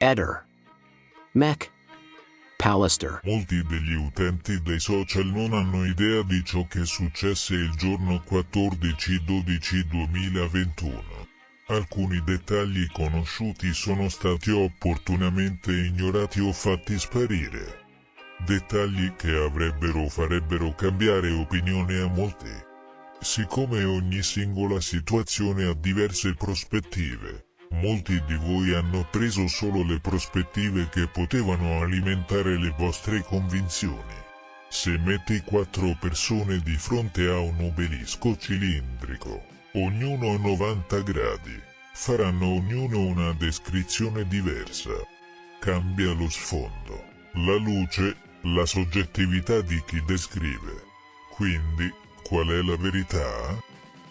Eder. Mac. Pallister. Molti degli utenti dei social non hanno idea di ciò che successe il giorno 14/12/2021. Alcuni dettagli conosciuti sono stati opportunamente ignorati o fatti sparire. Dettagli che farebbero cambiare opinione a molti. Siccome ogni singola situazione ha diverse prospettive, molti di voi hanno preso solo le prospettive che potevano alimentare le vostre convinzioni. Se metti 4 persone di fronte a un obelisco cilindrico, ognuno a 90 gradi, faranno ognuno una descrizione diversa. Cambia lo sfondo, la luce, la soggettività di chi descrive. Quindi, qual è la verità?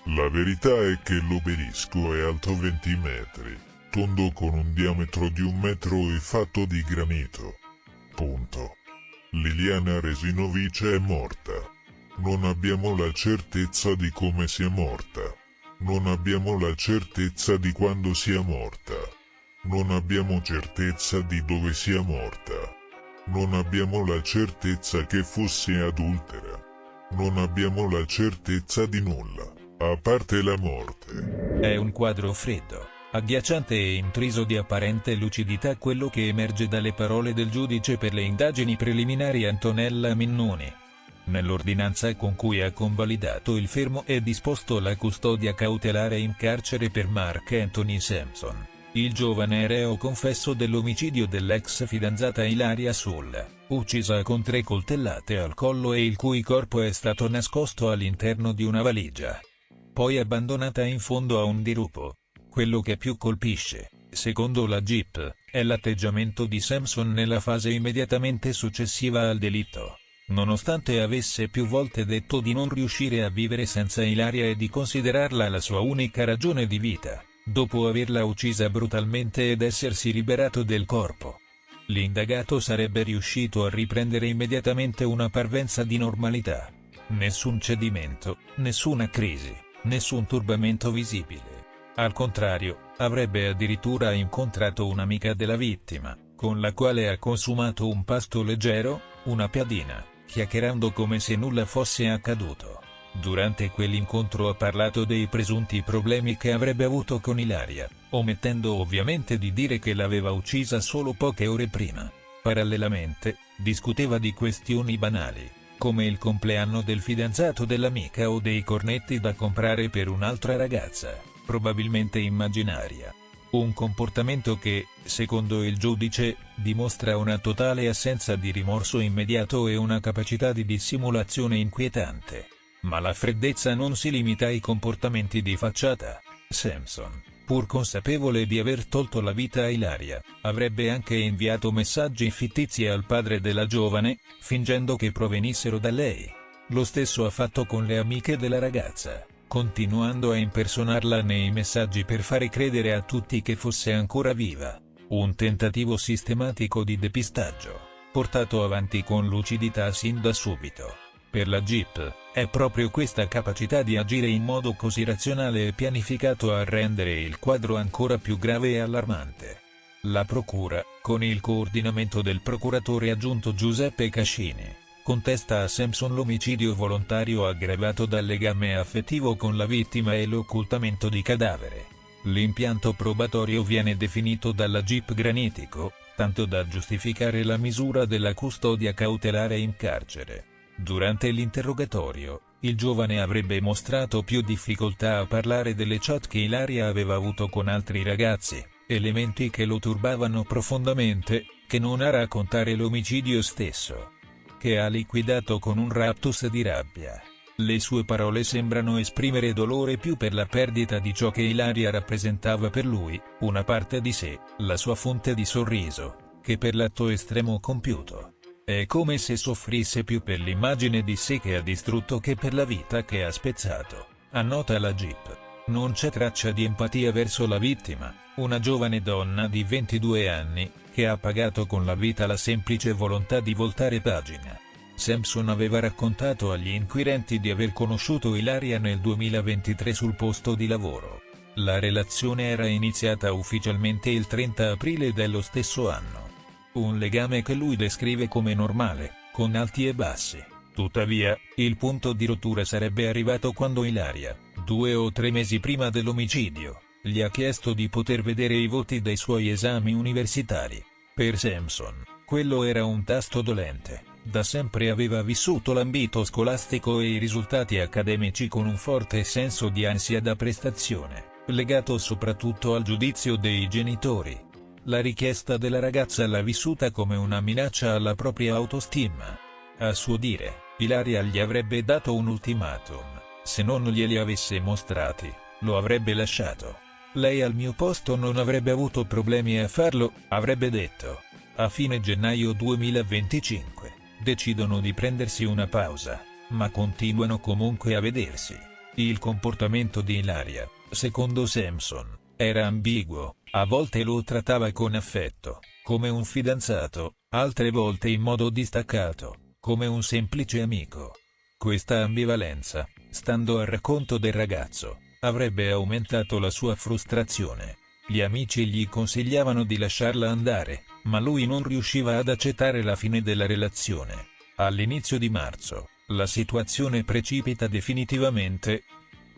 La verità è che l'obelisco è alto 20 metri, tondo con un diametro di 1 metro e fatto di granito. Punto. Liliana Resinovic è morta. Non abbiamo la certezza di come sia morta. Non abbiamo la certezza di quando sia morta. Non abbiamo certezza di dove sia morta. Non abbiamo la certezza che fosse adultera. Non abbiamo la certezza di nulla, a parte la morte. È un quadro freddo, agghiacciante e intriso di apparente lucidità quello che emerge dalle parole del giudice per le indagini preliminari Antonella Minnoni. Nell'ordinanza con cui ha convalidato il fermo e disposto la custodia cautelare in carcere per Mark Anthony Sampson, il giovane reo confesso dell'omicidio dell'ex fidanzata Ilaria Sulla, uccisa con 3 coltellate al collo e il cui corpo è stato nascosto all'interno di una valigia, poi abbandonata in fondo a un dirupo. Quello che più colpisce, secondo la GIP, è l'atteggiamento di Sampson nella fase immediatamente successiva al delitto. Nonostante avesse più volte detto di non riuscire a vivere senza Ilaria e di considerarla la sua unica ragione di vita, dopo averla uccisa brutalmente ed essersi liberato del corpo, l'indagato sarebbe riuscito a riprendere immediatamente una parvenza di normalità. Nessun cedimento, nessuna crisi, nessun turbamento visibile. Al contrario, avrebbe addirittura incontrato un'amica della vittima, con la quale ha consumato un pasto leggero, una piadina, chiacchierando come se nulla fosse accaduto. Durante quell'incontro ha parlato dei presunti problemi che avrebbe avuto con Ilaria, omettendo ovviamente di dire che l'aveva uccisa solo poche ore prima. Parallelamente, discuteva di questioni banali, come il compleanno del fidanzato dell'amica o dei cornetti da comprare per un'altra ragazza, probabilmente immaginaria. Un comportamento che, secondo il giudice, dimostra una totale assenza di rimorso immediato e una capacità di dissimulazione inquietante. Ma la freddezza non si limita ai comportamenti di facciata. Sampson, pur consapevole di aver tolto la vita a Ilaria, avrebbe anche inviato messaggi fittizi al padre della giovane, fingendo che provenissero da lei. Lo stesso ha fatto con le amiche della ragazza, continuando a impersonarla nei messaggi per fare credere a tutti che fosse ancora viva. Un tentativo sistematico di depistaggio, portato avanti con lucidità sin da subito. Per la GIP, è proprio questa capacità di agire in modo così razionale e pianificato a rendere il quadro ancora più grave e allarmante. La Procura, con il coordinamento del procuratore aggiunto Giuseppe Cascini, contesta a Sampson l'omicidio volontario aggravato dal legame affettivo con la vittima e l'occultamento di cadavere. L'impianto probatorio viene definito dalla GIP granitico, tanto da giustificare la misura della custodia cautelare in carcere. Durante l'interrogatorio, il giovane avrebbe mostrato più difficoltà a parlare delle chat che Ilaria aveva avuto con altri ragazzi, elementi che lo turbavano profondamente, che non a raccontare l'omicidio stesso, che ha liquidato con un raptus di rabbia. Le sue parole sembrano esprimere dolore più per la perdita di ciò che Ilaria rappresentava per lui, una parte di sé, la sua fonte di sorriso, che per l'atto estremo compiuto. È come se soffrisse più per l'immagine di sé che ha distrutto che per la vita che ha spezzato, annota la GIP. Non c'è traccia di empatia verso la vittima, una giovane donna di 22 anni, che ha pagato con la vita la semplice volontà di voltare pagina. Sampson aveva raccontato agli inquirenti di aver conosciuto Ilaria nel 2023 sul posto di lavoro. La relazione era iniziata ufficialmente il 30 aprile dello stesso anno. Un legame che lui descrive come normale, con alti e bassi. Tuttavia, il punto di rottura sarebbe arrivato quando Ilaria, 2 o 3 mesi prima dell'omicidio, gli ha chiesto di poter vedere i voti dei suoi esami universitari. Per Sampson, quello era un tasto dolente. Da sempre aveva vissuto l'ambito scolastico e i risultati accademici con un forte senso di ansia da prestazione, legato soprattutto al giudizio dei genitori. La richiesta della ragazza l'ha vissuta come una minaccia alla propria autostima. A suo dire, Ilaria gli avrebbe dato un ultimatum: se non glieli avesse mostrati, lo avrebbe lasciato. Lei al mio posto non avrebbe avuto problemi a farlo, avrebbe detto. A fine gennaio 2025, decidono di prendersi una pausa, ma continuano comunque a vedersi. Il comportamento di Ilaria, secondo Sampson, era ambiguo. A volte lo trattava con affetto, come un fidanzato, altre volte in modo distaccato, come un semplice amico. Questa ambivalenza, stando al racconto del ragazzo, avrebbe aumentato la sua frustrazione. Gli amici gli consigliavano di lasciarla andare, ma lui non riusciva ad accettare la fine della relazione. All'inizio di marzo, la situazione precipita definitivamente.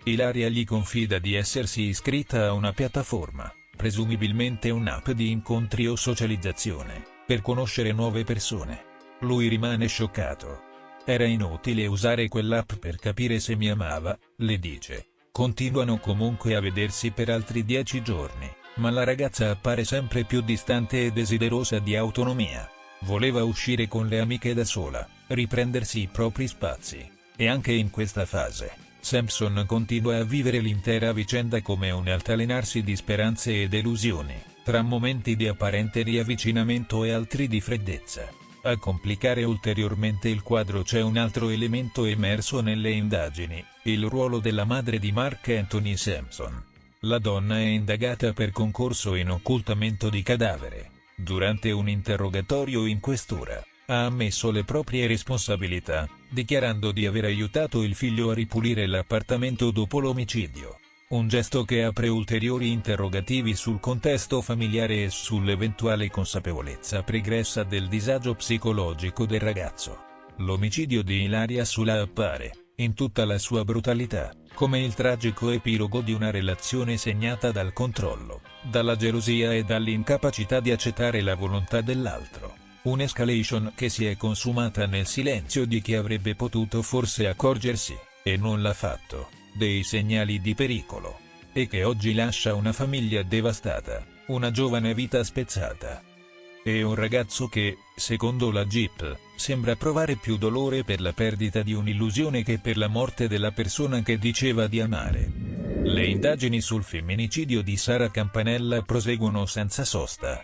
Ilaria gli confida di essersi iscritta a una piattaforma, presumibilmente un'app di incontri o socializzazione, per conoscere nuove persone. Lui rimane scioccato. Era inutile usare quell'app per capire se mi amava, le dice. Continuano comunque a vedersi per altri 10 giorni, ma la ragazza appare sempre più distante e desiderosa di autonomia. Voleva uscire con le amiche da sola, riprendersi i propri spazi. E anche in questa fase, Sampson continua a vivere l'intera vicenda come un altalenarsi di speranze e delusioni, tra momenti di apparente riavvicinamento e altri di freddezza. A complicare ulteriormente il quadro c'è un altro elemento emerso nelle indagini: il ruolo della madre di Mark Anthony Sampson. La donna è indagata per concorso in occultamento di cadavere. Durante un interrogatorio in questura, ha ammesso le proprie responsabilità, dichiarando di aver aiutato il figlio a ripulire l'appartamento dopo l'omicidio. Un gesto che apre ulteriori interrogativi sul contesto familiare e sull'eventuale consapevolezza pregressa del disagio psicologico del ragazzo. L'omicidio di Ilaria Sula appare, in tutta la sua brutalità, come il tragico epilogo di una relazione segnata dal controllo, dalla gelosia e dall'incapacità di accettare la volontà dell'altro. Un'escalation che si è consumata nel silenzio di chi avrebbe potuto forse accorgersi, e non l'ha fatto, dei segnali di pericolo. E che oggi lascia una famiglia devastata, una giovane vita spezzata. E un ragazzo che, secondo la GIP, sembra provare più dolore per la perdita di un'illusione che per la morte della persona che diceva di amare. Le indagini sul femminicidio di Sara Campanella proseguono senza sosta.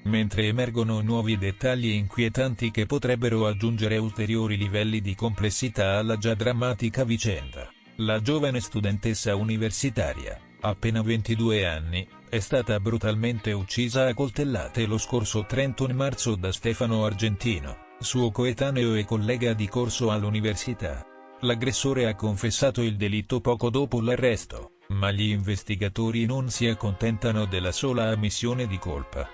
Mentre emergono nuovi dettagli inquietanti che potrebbero aggiungere ulteriori livelli di complessità alla già drammatica vicenda, la giovane studentessa universitaria, appena 22 anni, è stata brutalmente uccisa a coltellate lo scorso 31 marzo da Stefano Argentino, suo coetaneo e collega di corso all'università. L'aggressore ha confessato il delitto poco dopo l'arresto, ma gli investigatori non si accontentano della sola ammissione di colpa.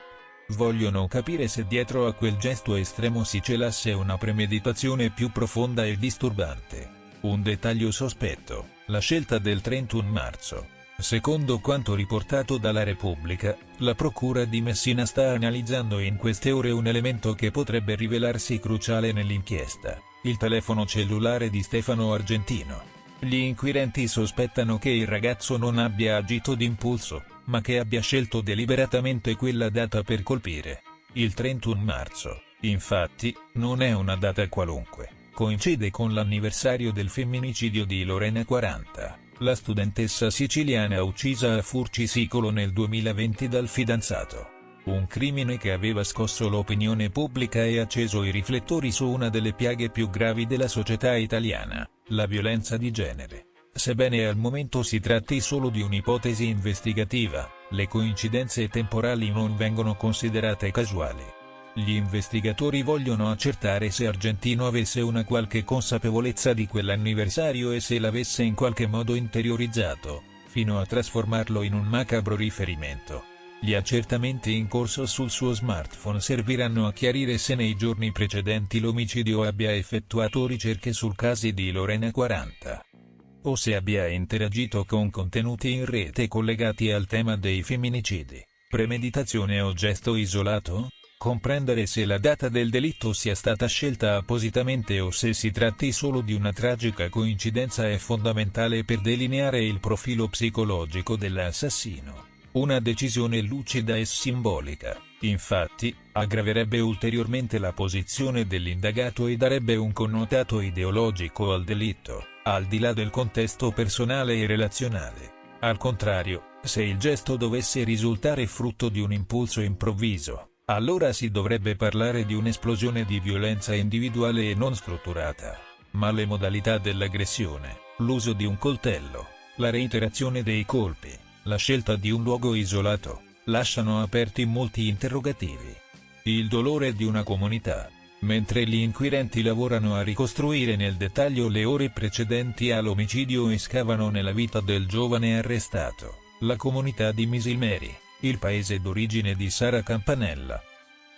Vogliono capire se dietro a quel gesto estremo si celasse una premeditazione più profonda e disturbante. Un dettaglio sospetto: la scelta del 31 marzo. Secondo quanto riportato dalla Repubblica, la procura di Messina sta analizzando in queste ore un elemento che potrebbe rivelarsi cruciale nell'inchiesta: il telefono cellulare di Stefano Argentino. Gli inquirenti sospettano che il ragazzo non abbia agito d'impulso, ma che abbia scelto deliberatamente quella data per colpire. Il 31 marzo, infatti, non è una data qualunque. Coincide con l'anniversario del femminicidio di Lorena 40, la studentessa siciliana uccisa a Furcisicolo nel 2020 dal fidanzato. Un crimine che aveva scosso l'opinione pubblica e acceso i riflettori su una delle piaghe più gravi della società italiana, la violenza di genere. Sebbene al momento si tratti solo di un'ipotesi investigativa, le coincidenze temporali non vengono considerate casuali. Gli investigatori vogliono accertare se Argentino avesse una qualche consapevolezza di quell'anniversario e se l'avesse in qualche modo interiorizzato. fino a trasformarlo in un macabro riferimento. Gli accertamenti in corso sul suo smartphone serviranno a chiarire se nei giorni precedenti l'omicidio abbia effettuato ricerche sul caso di Lorena 40. O se abbia interagito con contenuti in rete collegati al tema dei femminicidi. Premeditazione o gesto isolato? Comprendere se la data del delitto sia stata scelta appositamente o se si tratti solo di una tragica coincidenza è fondamentale per delineare il profilo psicologico dell'assassino. Una decisione lucida e simbolica, infatti, aggraverebbe ulteriormente la posizione dell'indagato e darebbe un connotato ideologico al delitto, al di là del contesto personale e relazionale. Al contrario, se il gesto dovesse risultare frutto di un impulso improvviso, allora si dovrebbe parlare di un'esplosione di violenza individuale e non strutturata. Ma le modalità dell'aggressione, l'uso di un coltello, la reiterazione dei colpi, la scelta di un luogo isolato, lasciano aperti molti interrogativi. Il dolore di una comunità. Mentre gli inquirenti lavorano a ricostruire nel dettaglio le ore precedenti all'omicidio e scavano nella vita del giovane arrestato, la comunità di Misilmeri, il paese d'origine di Sara Campanella,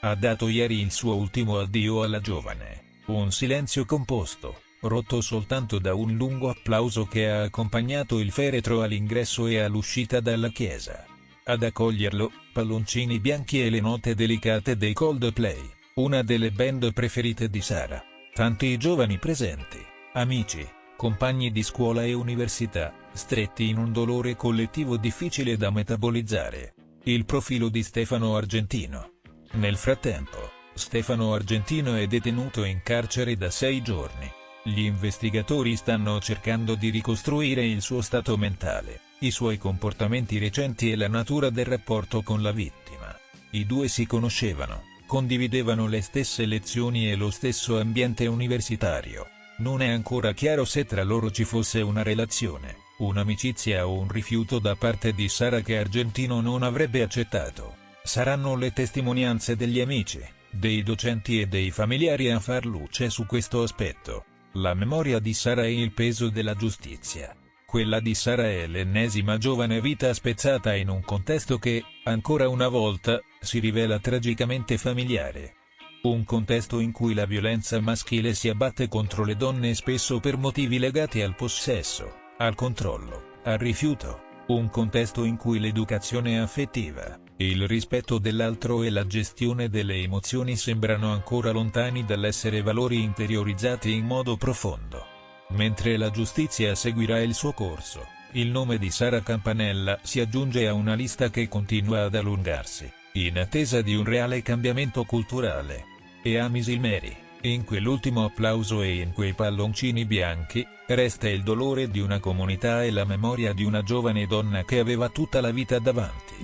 ha dato ieri il suo ultimo addio alla giovane. Un silenzio composto, rotto soltanto da un lungo applauso che ha accompagnato il feretro all'ingresso e all'uscita dalla chiesa. Ad accoglierlo, palloncini bianchi e le note delicate dei Coldplay, una delle band preferite di Sara. Tanti giovani presenti, amici, compagni di scuola e università, stretti in un dolore collettivo difficile da metabolizzare. Il profilo di Stefano Argentino. Nel frattempo, Stefano Argentino è detenuto in carcere da 6 giorni. Gli investigatori stanno cercando di ricostruire il suo stato mentale, i suoi comportamenti recenti e la natura del rapporto con la vittima. I due si conoscevano, condividevano le stesse lezioni e lo stesso ambiente universitario. Non è ancora chiaro se tra loro ci fosse una relazione, un'amicizia o un rifiuto da parte di Sara che Argentino non avrebbe accettato. Saranno le testimonianze degli amici, dei docenti e dei familiari a far luce su questo aspetto. La memoria di Sara e il peso della giustizia. Quella di Sara è l'ennesima giovane vita spezzata in un contesto che, ancora una volta, si rivela tragicamente familiare. Un contesto in cui la violenza maschile si abbatte contro le donne spesso per motivi legati al possesso, al controllo, al rifiuto. Un contesto in cui l'educazione affettiva, il rispetto dell'altro e la gestione delle emozioni sembrano ancora lontani dall'essere valori interiorizzati in modo profondo. Mentre la giustizia seguirà il suo corso, il nome di Sara Campanella si aggiunge a una lista che continua ad allungarsi, in attesa di un reale cambiamento culturale. E a Misilmeri, in quell'ultimo applauso e in quei palloncini bianchi, resta il dolore di una comunità e la memoria di una giovane donna che aveva tutta la vita davanti.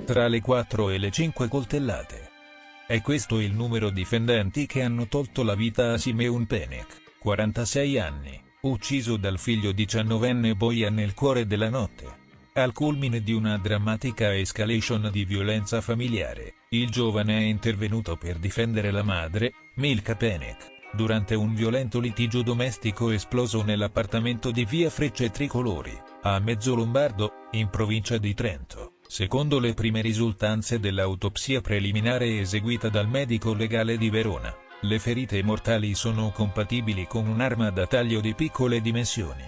Tra le 4 e le 5 coltellate. È questo il numero di fendenti che hanno tolto la vita a Simeon Penek, 46 anni, ucciso dal figlio 19enne Bojan nel cuore della notte. Al culmine di una drammatica escalation di violenza familiare, il giovane è intervenuto per difendere la madre, Milka Penek, durante un violento litigio domestico esploso nell'appartamento di via Frecce Tricolori, a Mezzolombardo, in provincia di Trento. Secondo le prime risultanze dell'autopsia preliminare eseguita dal medico legale di Verona, le ferite mortali sono compatibili con un'arma da taglio di piccole dimensioni.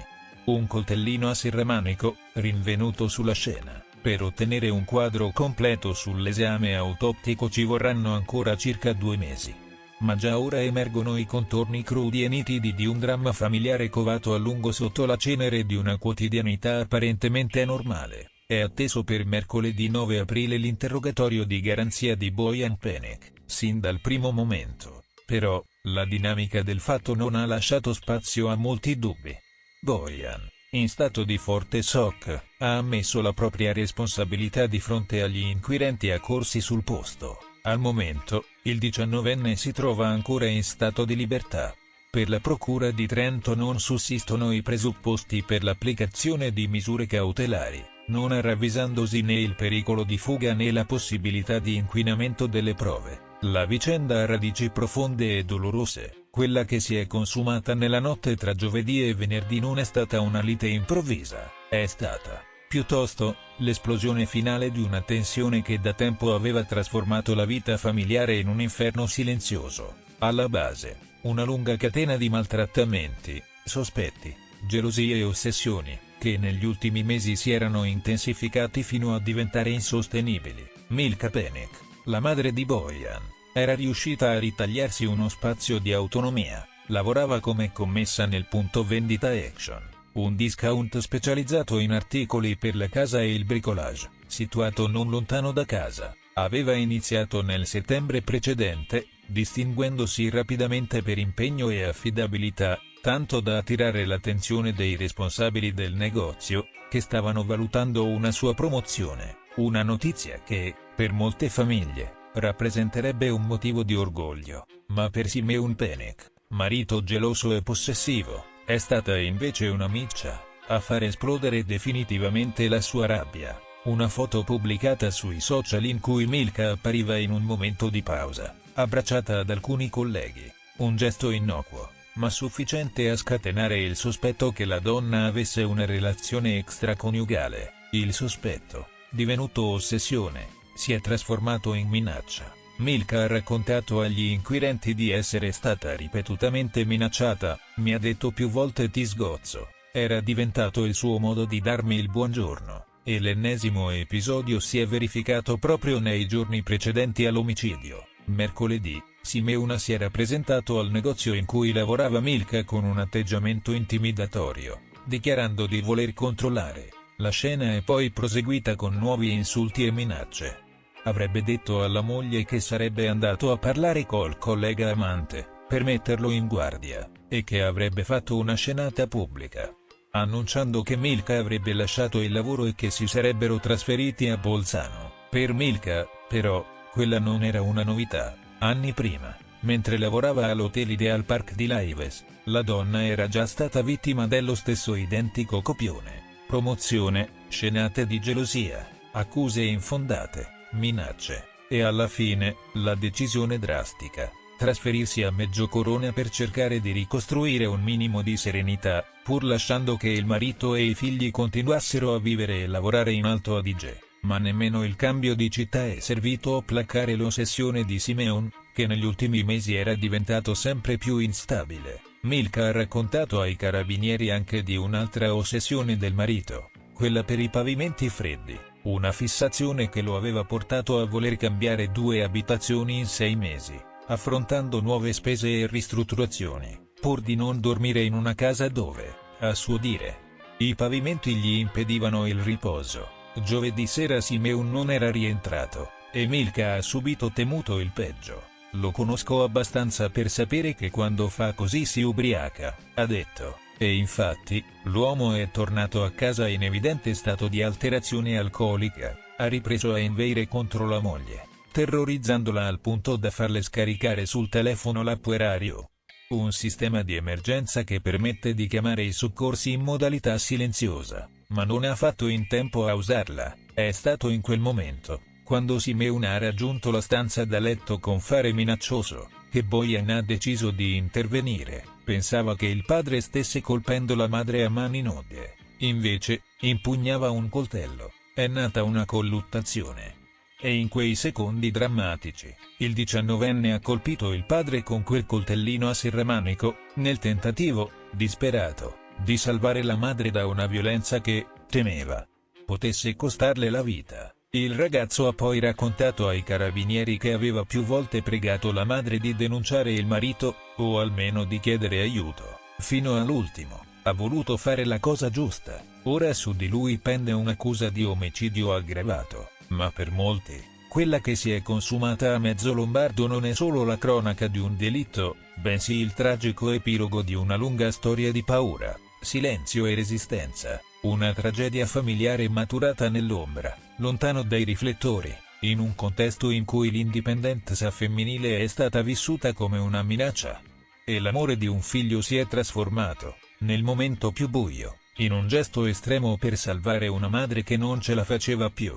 Un coltellino a serramanico, rinvenuto sulla scena. Per ottenere un quadro completo sull'esame autoptico ci vorranno ancora circa 2 mesi. Ma già ora emergono i contorni crudi e nitidi di un dramma familiare covato a lungo sotto la cenere di una quotidianità apparentemente normale. È atteso per mercoledì 9 aprile l'interrogatorio di garanzia di Bojan Penek. Sin dal primo momento, però, la dinamica del fatto non ha lasciato spazio a molti dubbi. Bojan, in stato di forte shock, ha ammesso la propria responsabilità di fronte agli inquirenti accorsi sul posto. Al momento, il 19enne si trova ancora in stato di libertà. Per la Procura di Trento non sussistono i presupposti per l'applicazione di misure cautelari, non ravvisandosi né il pericolo di fuga né la possibilità di inquinamento delle prove. La vicenda ha radici profonde e dolorose. Quella che si è consumata nella notte tra giovedì e venerdì non è stata una lite improvvisa, è stata Piuttosto, l'esplosione finale di una tensione che da tempo aveva trasformato la vita familiare in un inferno silenzioso. Alla base, una lunga catena di maltrattamenti, sospetti, gelosie e ossessioni, che negli ultimi mesi si erano intensificati fino a diventare insostenibili. Milka Penick, la madre di Bojan, era riuscita a ritagliarsi uno spazio di autonomia. Lavorava come commessa nel punto vendita Action, un discount specializzato in articoli per la casa e il bricolage, situato non lontano da casa. Aveva iniziato nel settembre precedente, distinguendosi rapidamente per impegno e affidabilità, tanto da attirare l'attenzione dei responsabili del negozio, che stavano valutando una sua promozione, una notizia che, per molte famiglie, rappresenterebbe un motivo di orgoglio, ma per Simeon Penick, marito geloso e possessivo, è stata invece una miccia, a far esplodere definitivamente la sua rabbia. Una foto pubblicata sui social in cui Milka appariva in un momento di pausa, abbracciata ad alcuni colleghi, un gesto innocuo, ma sufficiente a scatenare il sospetto che la donna avesse una relazione extraconiugale. Il sospetto, divenuto ossessione, si è trasformato in minaccia. Milka ha raccontato agli inquirenti di essere stata ripetutamente minacciata, mi ha detto più volte ti sgozzo, era diventato il suo modo di darmi il buongiorno, e l'ennesimo episodio si è verificato proprio nei giorni precedenti all'omicidio. Mercoledì, Simeon si era presentato al negozio in cui lavorava Milka con un atteggiamento intimidatorio, dichiarando di voler controllare. La scena è poi proseguita con nuovi insulti e minacce. Avrebbe detto alla moglie che sarebbe andato a parlare col collega amante, per metterlo in guardia, e che avrebbe fatto una scenata pubblica, annunciando che Milka avrebbe lasciato il lavoro e che si sarebbero trasferiti a Bolzano. Per Milka, però, quella non era una novità. Anni prima, mentre lavorava all'Hotel Ideal Park di Laives, la donna era già stata vittima dello stesso identico copione. Promozione, scenate di gelosia, accuse infondate, minacce, e alla fine, la decisione drastica: trasferirsi a Meggiocoronia per cercare di ricostruire un minimo di serenità, pur lasciando che il marito e i figli continuassero a vivere e lavorare in Alto Adige. Ma nemmeno il cambio di città è servito a placare l'ossessione di Simeon, che negli ultimi mesi era diventato sempre più instabile. Milka ha raccontato ai carabinieri anche di un'altra ossessione del marito, quella per i pavimenti freddi, una fissazione che lo aveva portato a voler cambiare 2 abitazioni in 6 mesi, affrontando nuove spese e ristrutturazioni, pur di non dormire in una casa dove, a suo dire, i pavimenti gli impedivano il riposo. Giovedì sera Simeon non era rientrato, e Milka ha subito temuto il peggio. Lo conosco abbastanza per sapere che quando fa così si ubriaca, ha detto, e infatti, l'uomo è tornato a casa in evidente stato di alterazione alcolica, ha ripreso a inveire contro la moglie, terrorizzandola al punto da farle scaricare sul telefono l'app Erario, un sistema di emergenza che permette di chiamare i soccorsi in modalità silenziosa. Ma non ha fatto in tempo a usarla. È stato in quel momento, quando Simeon ha raggiunto la stanza da letto con fare minaccioso, che Bojan ha deciso di intervenire. Pensava che il padre stesse colpendo la madre a mani nude, invece, impugnava un coltello. È nata una colluttazione. E in quei secondi drammatici, il 19enne ha colpito il padre con quel coltellino a serramanico, nel tentativo, disperato, di salvare la madre da una violenza che, temeva, potesse costarle la vita. Il ragazzo ha poi raccontato ai carabinieri che aveva più volte pregato la madre di denunciare il marito, o almeno di chiedere aiuto. Fino all'ultimo, ha voluto fare la cosa giusta. Ora su di lui pende un'accusa di omicidio aggravato, ma per molti, quella che si è consumata a mezzo lombardo non è solo la cronaca di un delitto, bensì il tragico epilogo di una lunga storia di paura, silenzio e resistenza, una tragedia familiare maturata nell'ombra, lontano dai riflettori, in un contesto in cui l'indipendenza femminile è stata vissuta come una minaccia. E l'amore di un figlio si è trasformato, nel momento più buio, in un gesto estremo per salvare una madre che non ce la faceva più.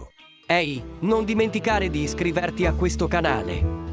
Ehi, non dimenticare di iscriverti a questo canale.